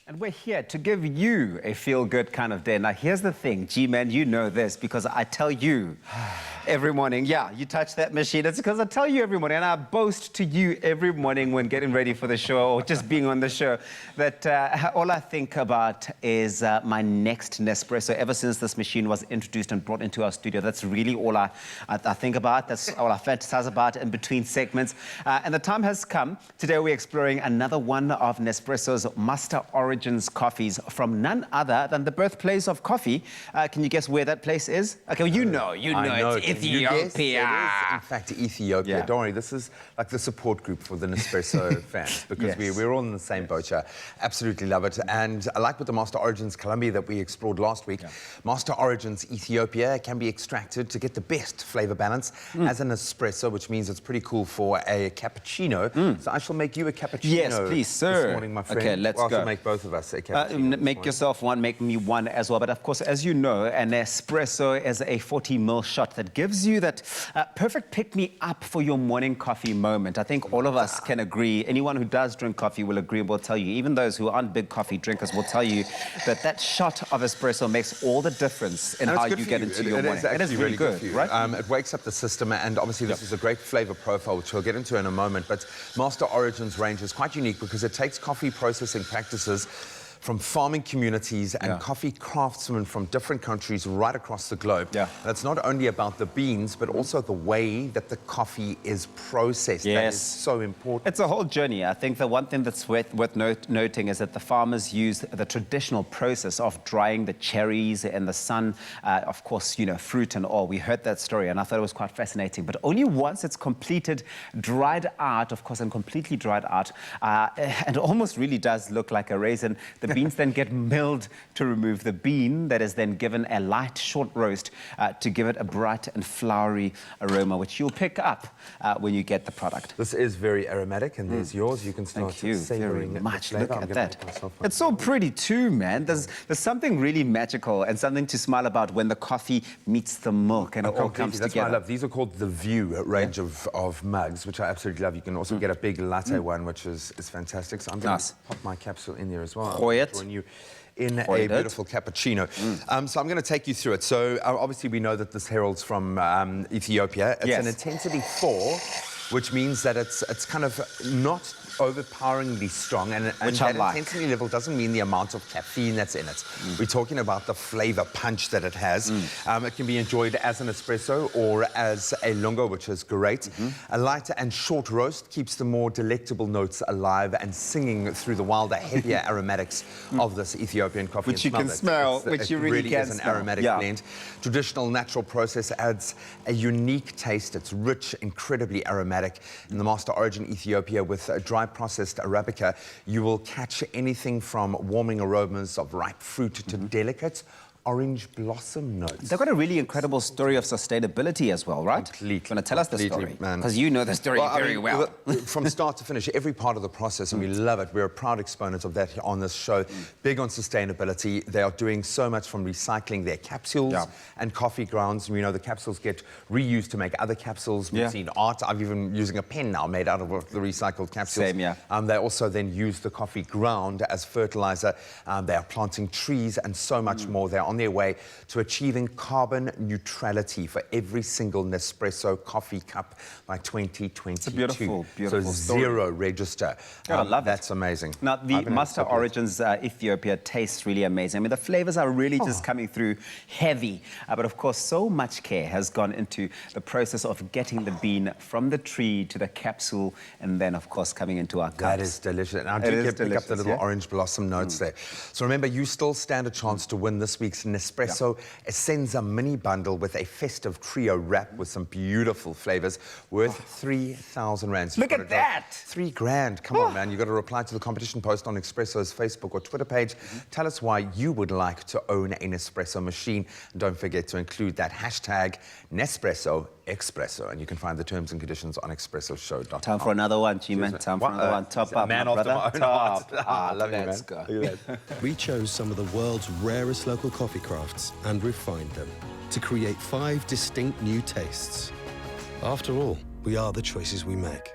And we're here to give you a feel-good kind of day. Now, here's the thing, G-Man, you know this because I tell you every morning, yeah, you touch that machine. It's because I tell you every morning, and I boast to you every morning when getting ready for the show or just being on the show, that all I think about is my next Nespresso. Ever since this machine was introduced and brought into our studio, that's really all I think about. That's all I fantasize about in between segments. And the time has come. Today, we're exploring another one of Nespresso's Master Origins coffees from none other than the birthplace of coffee. Can you guess where that place is? Okay, well, you know, it's Ethiopia. It is, in fact, Ethiopia. Yeah. Don't worry, this is like the support group for the Nespresso fans because we're all in the same boat here. Absolutely love it. And I like with the Master Origins Colombia that we explored last week. Master Origins Ethiopia can be extracted to get the best flavor balance as an espresso, which means it's pretty cool for a cappuccino. So I shall make you a cappuccino. Yes, please, sir. This morning, my friend. Okay, let's go. I'll make both of us a cappuccino. Make yourself one, make me one as well. But of course, as you know, an espresso is a 40ml shot that gives you that perfect pick-me-up for your morning coffee moment. I think all of us can agree. Anyone who does drink coffee will agree and will tell you. Even those who aren't big coffee drinkers will tell you that that shot of espresso makes all the difference in how you get into your morning. It is really good, right? It wakes up the system, and obviously this is a great flavor profile, which we'll get into in a moment. But Master Origins range is quite unique because it takes coffee processing practices from farming communities and coffee craftsmen from different countries right across the globe. And it's not only about the beans, but also the way that the coffee is processed. That is so important. It's a whole journey. I think the one thing that's worth noting is that the farmers use the traditional process of drying the cherries in the sun, of course, you know, fruit and all. We heard that story, and I thought it was quite fascinating. But only once it's completed, dried out, of course, and completely dried out, and it almost really does look like a raisin. The beans then get milled to remove the bean that is then given a light short roast to give it a bright and flowery aroma, which you'll pick up when you get the product. This is very aromatic, and there's yours. You can start savoring very much. Look at that. It's so pretty too, man. There's something really magical and something to smile about when the coffee meets the milk and it all comes together. That's what I love. These are called the View range of mugs, which I absolutely love. You can also get a big latte one, which is fantastic. So I'm going to pop my capsule in there as well. Join you in a beautiful cappuccino. So I'm going to take you through it. So obviously we know that this heralds from Ethiopia. It's an intensity 4, which means that it's kind of not overpoweringly strong, and that intensity level doesn't mean the amount of caffeine that's in it. We're talking about the flavor punch that it has. It can be enjoyed as an espresso or as a lungo, which is great. A lighter and short roast keeps the more delectable notes alive and singing through the wilder, heavier aromatics of this Ethiopian coffee. Which you can smell, which you really can smell. It is an aromatic blend. Traditional natural process adds a unique taste. It's rich, incredibly aromatic. In the Master Origin Ethiopia with dry processed Arabica, you will catch anything from warming aromas of ripe fruit to delicate orange blossom notes. They've got a really incredible story of sustainability as well, right? Completely. Going to tell us the story, because you know the story very well. From start to finish, every part of the process, and we love it. We're a proud exponent of that on this show. Big on sustainability. They are doing so much from recycling their capsules and coffee grounds. We know the capsules get reused to make other capsules. We've seen art. I'm even using a pen now made out of the recycled capsules. Same, they also then use the coffee ground as fertilizer. They are planting trees and so much more. They're on their way to achieving carbon neutrality for every single Nespresso coffee cup by 2022. It's a beautiful so story. Zero register. I love it. That's amazing. Now, the Master Origins Ethiopia tastes really amazing. I mean, the flavors are really just coming through heavy. But of course, so much care has gone into the process of getting the bean from the tree to the capsule and then, of course, coming into our cups. That is delicious. And I do pick up the little orange blossom notes there. So remember, you still stand a chance to win this week's Nespresso Essenza mini bundle with a festive trio wrap with some beautiful flavors worth 3,000 rands. Look at that! 3 grand. Come on, man. You've got to reply to the competition post on Nespresso's Facebook or Twitter page. Tell us why you would like to own a Nespresso machine. And don't forget to include that hashtag Nespresso Espresso. And you can find the terms and conditions on expressoshow.com. Time for another one, G-Man. Time for another one. Top up, man, my brother. After my own heart. I love you, man. Let's go. We chose some of the world's rarest local coffee crafts and refined them to create 5 distinct new tastes. After all, we are the choices we make.